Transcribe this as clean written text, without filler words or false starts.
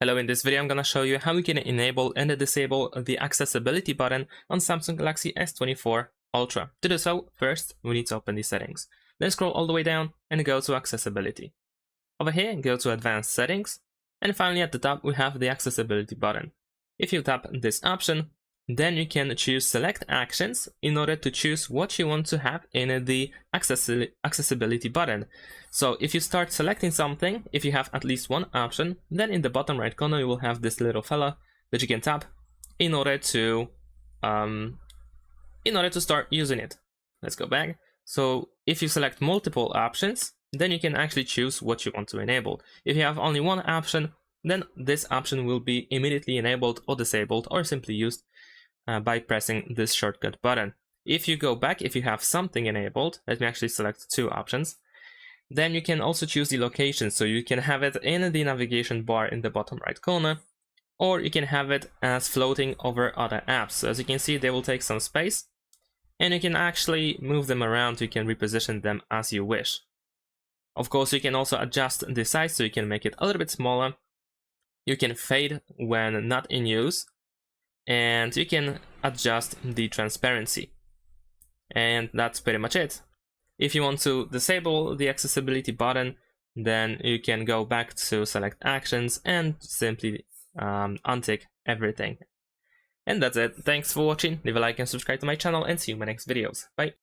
Hello, in this video I'm gonna show you how we can enable and disable the accessibility button on Samsung Galaxy S24 Ultra. To do so, first we need to open the settings. Then scroll all the way down and go to accessibility. Over here, go to advanced settings, and finally at the top we have the accessibility button. If you tap this option, then you can choose select actions in order to choose what you want to have in the accessibility button. So if you start selecting something, if you have at least one option, then in the bottom right corner you will have this little fella that you can tap in order to start using it. Let's go back. So if you select multiple options, then you can actually choose what you want to enable. If you have only one option, then this option will be immediately enabled or disabled or simply used by pressing this shortcut button. If you go back, if you have something enabled, let me actually select two options, then you can also choose the location, so you can have it in the navigation bar in the bottom right corner, or you can have it as floating over other apps. So as you can see, they will take some space, and you can actually move them around, you can reposition them as you wish. Of course, you can also adjust the size, so you can make it a little bit smaller, you can fade when not in use, and you can adjust the transparency. And that's pretty much it. If you want to disable the accessibility button, then you can go back to select actions and simply untick everything. And that's it. Thanks for watching. Leave a like and subscribe to my channel, and see you in my next videos. Bye.